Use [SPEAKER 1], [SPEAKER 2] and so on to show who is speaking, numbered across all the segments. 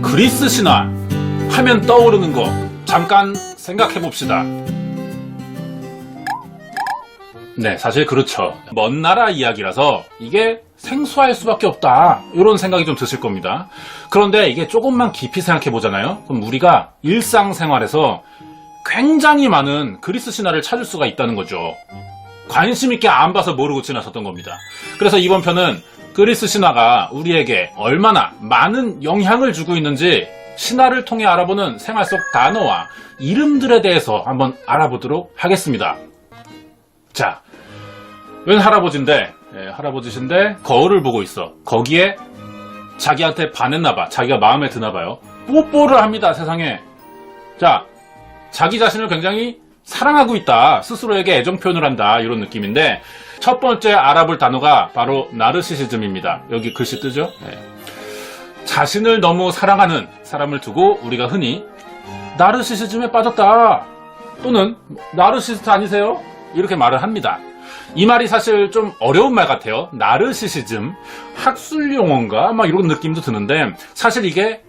[SPEAKER 1] 그리스 신화 하면 떠오르는 거 잠깐 생각해 봅시다. 네, 사실 그렇죠. 먼 나라 이야기라서 이게 생소할 수밖에 없다, 이런 생각이 좀 드실 겁니다. 그런데 이게 조금만 깊이 생각해 보잖아요. 그럼 우리가 일상생활에서 굉장히 많은 그리스 신화를 찾을 수가 있다는 거죠. 관심 있게 안 봐서 모르고 지나쳤던 겁니다. 그래서 이번 편은 그리스 신화가 우리에게 얼마나 많은 영향을 주고 있는지 신화를 통해 알아보는 생활 속 단어와 이름들에 대해서 한번 알아보도록 하겠습니다. 자, 웬 할아버지인데, 할아버지신데 거울을 보고 있어. 거기에 자기한테 반했나봐. 자기가 마음에 드나봐요. 뽀뽀를 합니다, 세상에. 자, 자기 자신을 굉장히 사랑하고 있다, 스스로에게 애정 표현을 한다, 이런 느낌인데, 첫 번째 알아볼 단어가 바로 나르시시즘입니다. 여기 글씨 뜨죠? 자신을 너무 사랑하는 사람을 두고 우리가 흔히 나르시시즘에 빠졌다, 또는 나르시스트 아니세요? 이렇게 말을 합니다. 이 말이 사실 좀 어려운 말 같아요. 나르시시즘, 학술 용어인가? 막 이런 느낌도 드는데, 사실 이게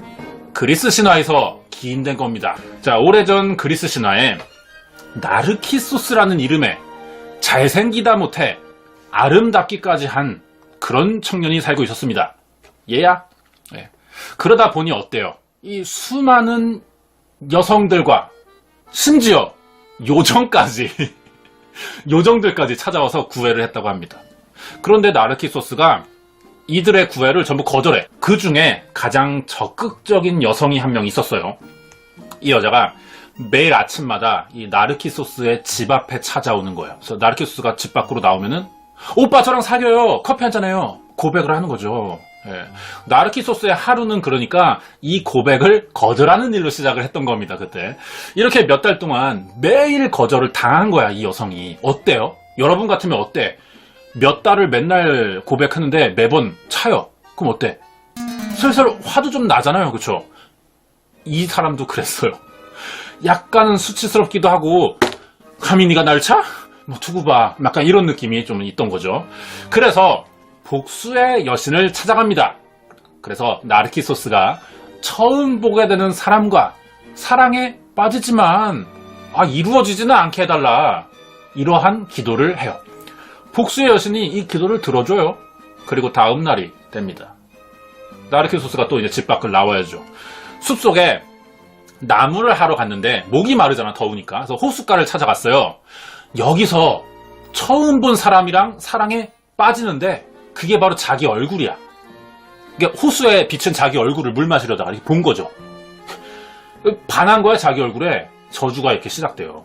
[SPEAKER 1] 그리스 신화에서 기인된 겁니다. 자, 오래전 그리스 신화에 나르키소스라는 이름의 잘생기다 못해 아름답기까지 한 그런 청년이 살고 있었습니다. 얘야? 네. 그러다 보니 어때요? 이 수많은 여성들과 심지어 요정들까지 찾아와서 구애를 했다고 합니다. 그런데 나르키소스가 이들의 구애를 전부 거절해. 그 중에 가장 적극적인 여성이 한 명 있었어요. 이 여자가 매일 아침마다 이 나르키소스의 집 앞에 찾아오는 거예요. 그래서 나르키소스가 집 밖으로 나오면은, 오빠 저랑 사귀어요, 커피 한잔해요, 고백을 하는 거죠. 나르키소스의 하루는 그러니까 이 고백을 거절하는 일로 시작을 했던 겁니다. 그때 이렇게 몇 달 동안 매일 거절을 당한 거야, 이 여성이. 어때요? 여러분 같으면 어때? 몇 달을 맨날 고백하는데 매번 차요. 그럼 어때? 슬슬 화도 좀 나잖아요, 그쵸? 이 사람도 그랬어요. 약간은 수치스럽기도 하고, 감히 네가 날 차? 뭐 두고 봐, 약간 이런 느낌이 좀 있던 거죠. 그래서 복수의 여신을 찾아갑니다. 그래서 나르키소스가 처음 보게 되는 사람과 사랑에 빠지지만 이루어지지는 않게 해달라, 이러한 기도를 해요. 복수의 여신이 이 기도를 들어줘요. 그리고 다음 날이 됩니다. 나르키소스가 또 이제 집 밖을 나와야죠. 숲속에 나무를 하러 갔는데 목이 마르잖아, 더우니까. 그래서 호숫가를 찾아갔어요. 여기서 처음 본 사람이랑 사랑에 빠지는데 그게 바로 자기 얼굴이야. 그러니까 호수에 비친 자기 얼굴을 물 마시려다가 이렇게 본 거죠. 반한 거야, 자기 얼굴에. 저주가 이렇게 시작돼요.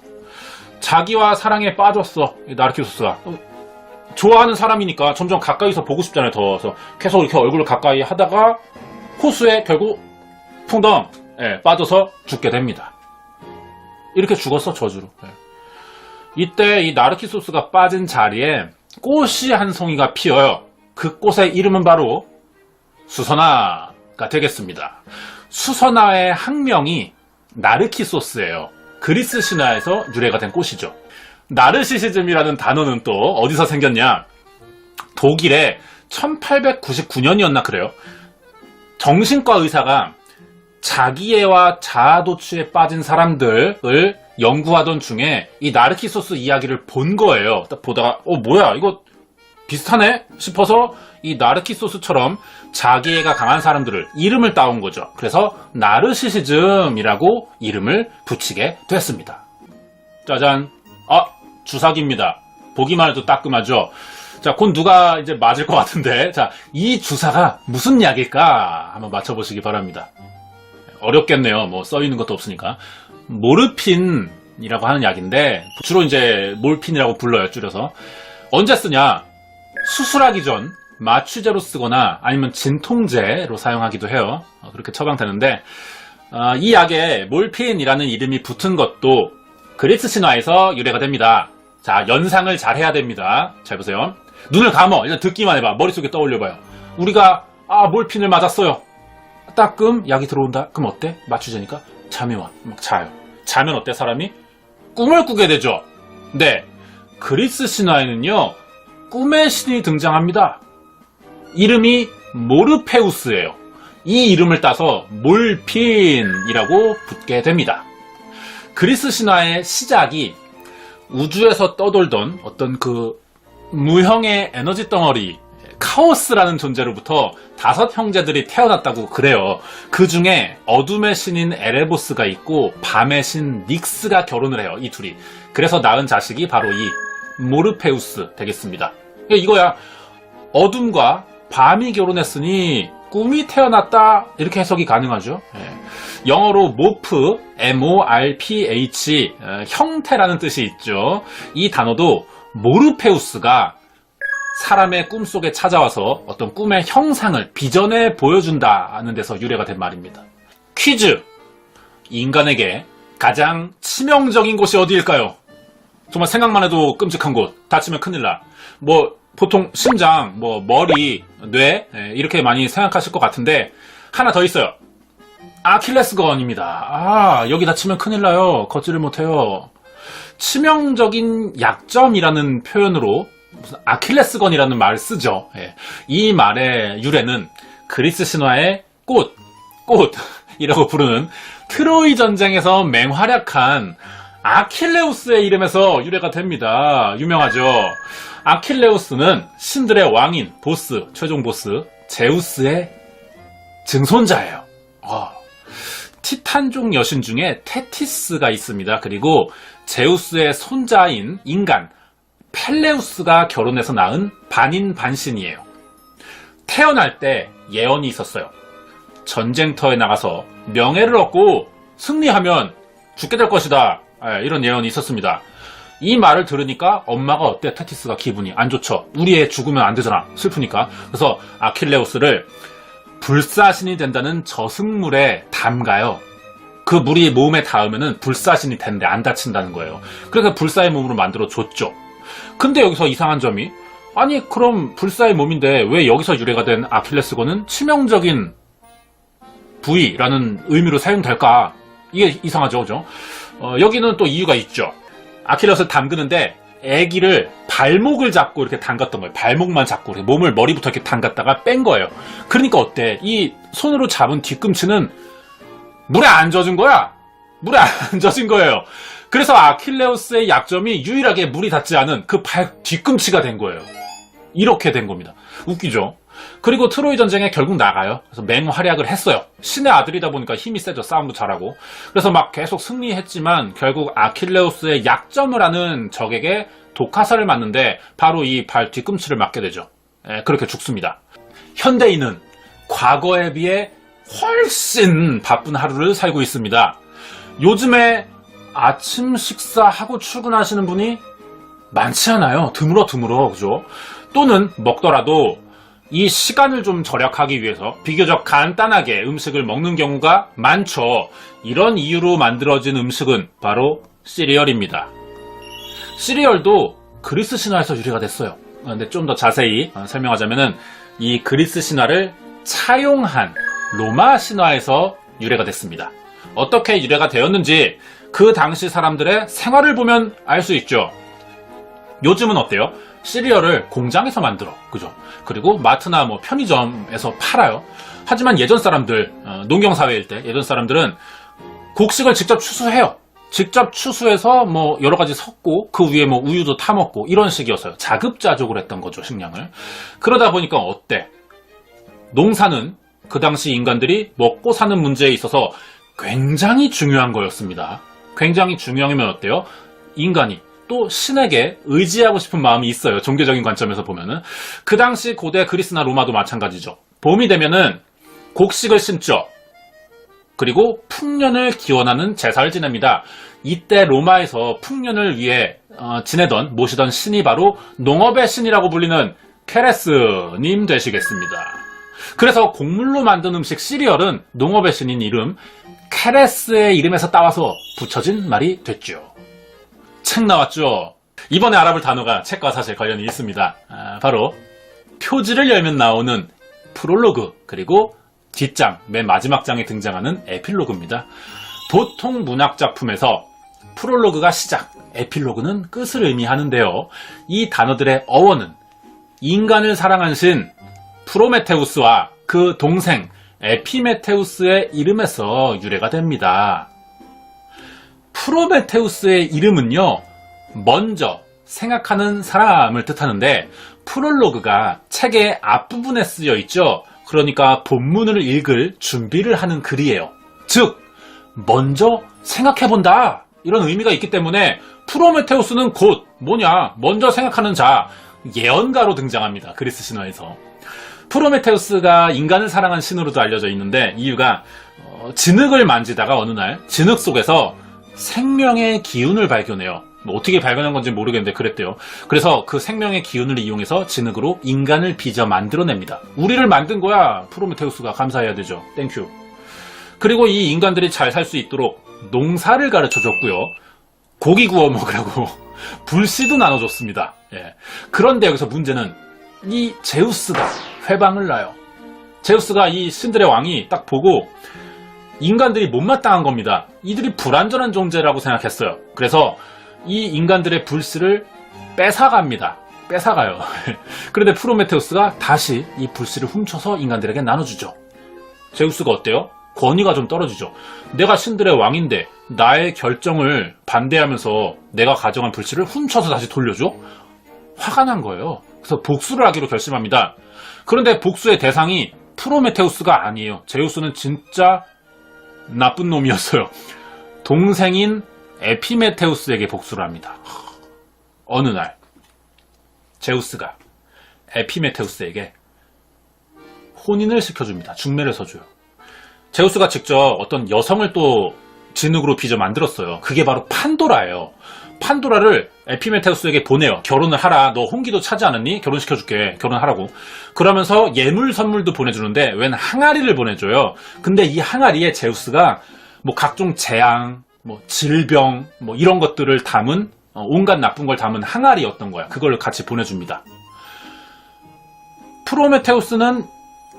[SPEAKER 1] 자기와 사랑에 빠졌어, 나르키소스가. 좋아하는 사람이니까 점점 가까이서 보고 싶잖아요, 더워서. 계속 이렇게 얼굴을 가까이 하다가 호수에 결국 풍덩 빠져서 죽게 됩니다. 이렇게 죽었어, 저주로. 이때 이 나르키소스가 빠진 자리에 꽃이 한 송이가 피어요. 그 꽃의 이름은 바로 수선화가 되겠습니다. 수선화의 학명이 나르키소스예요. 그리스 신화에서 유래가 된 꽃이죠. 나르시시즘이라는 단어는 또 어디서 생겼냐? 독일에 1899년이었나 그래요. 정신과 의사가 자기애와 자아도취에 빠진 사람들을 연구하던 중에 이 나르키소스 이야기를 본 거예요. 딱 보다가 뭐야, 이거 비슷하네 싶어서 이 나르키소스처럼 자기애가 강한 사람들을 이름을 따온 거죠. 그래서 나르시시즘이라고 이름을 붙이게 됐습니다. 짜잔. 주사기입니다. 보기만 해도 따끔하죠. 자, 곧 누가 이제 맞을 것 같은데, 자, 이 주사가 무슨 약일까 한번 맞춰보시기 바랍니다. 어렵겠네요. 뭐 써있는 것도 없으니까. 모르핀이라고 하는 약인데, 주로 이제 몰핀이라고 불러요, 줄여서. 언제 쓰냐? 수술하기 전 마취제로 쓰거나 아니면 진통제로 사용하기도 해요. 그렇게 처방되는데, 이 약에 몰핀이라는 이름이 붙은 것도 그리스 신화에서 유래가 됩니다. 자, 연상을 잘 해야 됩니다. 잘 보세요. 눈을 감어. 일단 듣기만 해봐. 머릿속에 떠올려봐요. 우리가 몰핀을 맞았어요. 따끔 약이 들어온다. 그럼 어때? 마취제니까 잠이 와. 막 자요. 자면 어때? 사람이 꿈을 꾸게 되죠. 네, 그리스 신화에는요, 꿈의 신이 등장합니다. 이름이 모르페우스예요. 이 이름을 따서 몰핀이라고 붙게 됩니다. 그리스 신화의 시작이 우주에서 떠돌던 어떤 그 무형의 에너지 덩어리 카오스라는 존재로부터 5 형제들이 태어났다고 그래요. 그 중에 어둠의 신인 에레보스가 있고 밤의 신 닉스가 결혼을 해요. 이 둘이. 그래서 낳은 자식이 바로 이 모르페우스 되겠습니다. 이거야. 어둠과 밤이 결혼했으니 꿈이 태어났다 이렇게 해석이 가능하죠. 영어로 모프, M-O-R-P-H, 형태라는 뜻이 있죠. 이 단어도 모르페우스가 사람의 꿈속에 찾아와서 어떤 꿈의 형상을 비전에 보여준다는 데서 유래가 된 말입니다. 퀴즈! 인간에게 가장 치명적인 곳이 어디일까요? 정말 생각만 해도 끔찍한 곳, 다치면 큰일 나. 보통 심장, 머리, 뇌 이렇게 많이 생각하실 것 같은데 하나 더 있어요. 아킬레스건입니다. 여기 다치면 큰일 나요. 걷지를 못해요. 치명적인 약점이라는 표현으로 무슨 아킬레스건이라는 말을 쓰죠. 이 말의 유래는 그리스 신화의 꽃이라고 부르는 트로이 전쟁에서 맹활약한 아킬레우스의 이름에서 유래가 됩니다. 유명하죠. 아킬레우스는 신들의 왕인 보스, 최종 보스 제우스의 증손자예요. 티탄족 여신 중에 테티스가 있습니다. 그리고 제우스의 손자인 인간 펠레우스가 결혼해서 낳은 반인 반신이에요. 태어날 때 예언이 있었어요. 전쟁터에 나가서 명예를 얻고 승리하면 죽게 될 것이다. 이런 예언이 있었습니다. 이 말을 들으니까 엄마가 어때? 테티스가 기분이 안 좋죠. 우리 애 죽으면 안 되잖아. 슬프니까. 그래서 아킬레우스를 불사신이 된다는 저승물에 담가요. 그 물이 몸에 닿으면 불사신이 된대. 안 다친다는 거예요. 그래서 불사의 몸으로 만들어 줬죠. 근데 여기서 이상한 점이 아니 그럼 불사의 몸인데 왜 여기서 유래가 된 아킬레스건은 치명적인 부위라는 의미로 사용될까? 이게 이상하죠. 그죠? 여기는 또 이유가 있죠. 아킬레스를 담그는데 애기를 발목을 잡고 이렇게 담갔던 거예요. 발목만 잡고 몸을 머리부터 이렇게 담갔다가 뺀 거예요. 그러니까 어때? 이 손으로 잡은 뒤꿈치는 물에 안 젖은 거야. 물에 안 젖은 거예요. 그래서 아킬레우스의 약점이 유일하게 물이 닿지 않은 그 뒤꿈치가 된 거예요. 이렇게 된 겁니다. 웃기죠? 그리고 트로이 전쟁에 결국 나가요. 그래서 맹활약을 했어요. 신의 아들이다 보니까 힘이 세죠. 싸움도 잘하고. 그래서 막 계속 승리했지만 결국 아킬레우스의 약점을 아는 적에게 독화살을 맞는데 바로 이 발 뒤꿈치를 맞게 되죠. 그렇게 죽습니다. 현대인은 과거에 비해 훨씬 바쁜 하루를 살고 있습니다. 요즘에 아침 식사하고 출근하시는 분이 많지 않아요. 드물어, 그죠? 또는 먹더라도 이 시간을 좀 절약하기 위해서 비교적 간단하게 음식을 먹는 경우가 많죠. 이런 이유로 만들어진 음식은 바로 시리얼입니다. 시리얼도 그리스 신화에서 유래가 됐어요. 근데 좀 더 자세히 설명하자면은 이 그리스 신화를 차용한 로마 신화에서 유래가 됐습니다. 어떻게 유래가 되었는지 그 당시 사람들의 생활을 보면 알 수 있죠. 요즘은 어때요? 시리얼을 공장에서 만들어. 그죠? 그리고 마트나 편의점에서 팔아요. 하지만 예전 사람들, 농경사회일 때 예전 사람들은 곡식을 직접 추수해요. 직접 추수해서 여러 가지 섞고 그 위에 우유도 타먹고 이런 식이었어요. 자급자족을 했던 거죠, 식량을. 그러다 보니까 어때? 농사는 그 당시 인간들이 먹고 사는 문제에 있어서 굉장히 중요한 거였습니다. 굉장히 중요하면 어때요? 인간이 또 신에게 의지하고 싶은 마음이 있어요. 종교적인 관점에서 보면은. 그 당시 고대 그리스나 로마도 마찬가지죠. 봄이 되면은 곡식을 심죠. 그리고 풍년을 기원하는 제사를 지냅니다. 이때 로마에서 풍년을 위해 모시던 신이 바로 농업의 신이라고 불리는 케레스님 되시겠습니다. 그래서 곡물로 만든 음식 시리얼은 농업의 신인 이름 케레스의 이름에서 따와서 붙여진 말이 됐죠. 책 나왔죠. 이번에 알아볼 단어가 책과 사실 관련이 있습니다. 바로 표지를 열면 나오는 프롤로그, 그리고 뒷장, 맨 마지막 장에 등장하는 에필로그입니다. 보통 문학작품에서 프롤로그가 시작, 에필로그는 끝을 의미하는데요. 이 단어들의 어원은 인간을 사랑한 신 프로메테우스와 그 동생 에피메테우스의 이름에서 유래가 됩니다. 프로메테우스의 이름은요, 먼저 생각하는 사람을 뜻하는데 프롤로그가 책의 앞부분에 쓰여 있죠. 그러니까 본문을 읽을 준비를 하는 글이에요. 즉, 먼저 생각해본다, 이런 의미가 있기 때문에 프로메테우스는 곧 먼저 생각하는 자, 예언가로 등장합니다. 그리스 신화에서. 프로메테우스가 인간을 사랑한 신으로도 알려져 있는데, 이유가 진흙을 만지다가 어느 날 진흙 속에서 생명의 기운을 발견해요. 어떻게 발견한 건지 모르겠는데 그랬대요. 그래서 그 생명의 기운을 이용해서 진흙으로 인간을 빚어 만들어냅니다. 우리를 만든 거야, 프로메테우스가. 감사해야 되죠. 땡큐. 그리고 이 인간들이 잘 살 수 있도록 농사를 가르쳐줬고요. 고기 구워 먹으라고 불씨도 나눠줬습니다. 예. 그런데 여기서 문제는 이 제우스가 회방을 놔요. 제우스가 이 신들의 왕이 딱 보고 인간들이 못마땅한 겁니다. 이들이 불완전한 존재라고 생각했어요. 그래서 이 인간들의 불씨를 뺏어갑니다. 뺏어가요. 그런데 프로메테우스가 다시 이 불씨를 훔쳐서 인간들에게 나눠주죠. 제우스가 어때요? 권위가 좀 떨어지죠. 내가 신들의 왕인데 나의 결정을 반대하면서 내가 가져간 불씨를 훔쳐서 다시 돌려줘? 화가 난 거예요. 그래서 복수를 하기로 결심합니다. 그런데 복수의 대상이 프로메테우스가 아니에요. 제우스는 진짜 나쁜 놈이었어요. 동생인 에피메테우스에게 복수를 합니다. 어느 날 제우스가 에피메테우스에게 혼인을 시켜줍니다. 중매를 서줘요. 제우스가 직접 어떤 여성을 또 진흙으로 빚어 만들었어요. 그게 바로 판도라예요. 판도라를 에피메테우스에게 보내요. 결혼을 하라. 너 홍기도 차지 않았니? 결혼시켜줄게. 결혼하라고. 그러면서 예물 선물도 보내주는데 웬 항아리를 보내줘요. 근데 이 항아리에 제우스가 뭐 각종 재앙, 뭐 질병, 뭐 이런 것들을 담은 온갖 나쁜 걸 담은 항아리였던 거야. 그걸 같이 보내줍니다. 프로메테우스는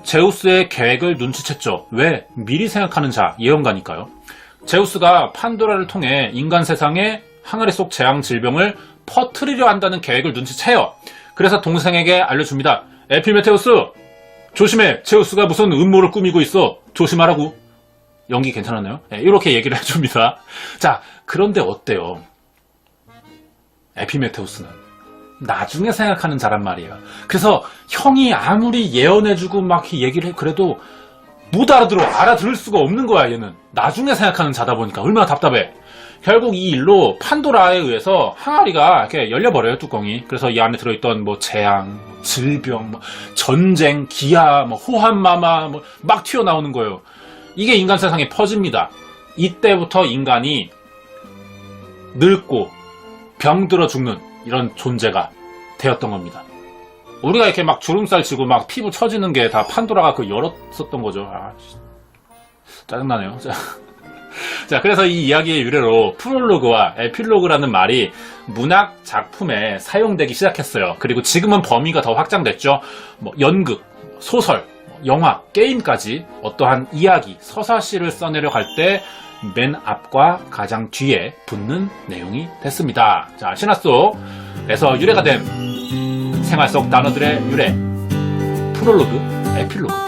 [SPEAKER 1] 제우스의 계획을 눈치챘죠. 왜? 미리 생각하는 자, 예언가니까요. 제우스가 판도라를 통해 인간 세상에 항아리 속 재앙 질병을 퍼뜨리려 한다는 계획을 눈치채요. 그래서 동생에게 알려줍니다. 에피메테우스, 조심해. 제우스가 무슨 음모를 꾸미고 있어. 조심하라고. 연기 괜찮았나요? 네, 이렇게 얘기를 해줍니다. 자, 그런데 어때요? 에피메테우스는 나중에 생각하는 자란 말이에요. 그래서 형이 아무리 예언해주고 막 얘기를 해, 그래도 못 알아들을 수가 없는 거야, 얘는. 나중에 생각하는 자다 보니까 얼마나 답답해. 결국 이 일로 판도라에 의해서 항아리가 이렇게 열려버려요, 뚜껑이. 그래서 이 안에 들어있던 뭐 재앙, 질병, 뭐 전쟁, 기아, 뭐 호환마마, 뭐 막 튀어나오는 거예요. 이게 인간 세상에 퍼집니다. 이때부터 인간이 늙고 병들어 죽는 이런 존재가 되었던 겁니다. 우리가 이렇게 막 주름살 치고 막 피부 처지는 게 다 판도라가 그 열었었던 거죠. 짜증나네요. 자, 그래서 이 이야기의 유래로 프롤로그와 에필로그라는 말이 문학 작품에 사용되기 시작했어요. 그리고 지금은 범위가 더 확장됐죠. 뭐 연극, 소설, 영화, 게임까지 어떠한 이야기, 서사시를 써내려 갈 때 맨 앞과 가장 뒤에 붙는 내용이 됐습니다. 자, 신화 속에서 유래가 된 생활 속 단어들의 유래, 프롤로그, 에필로그.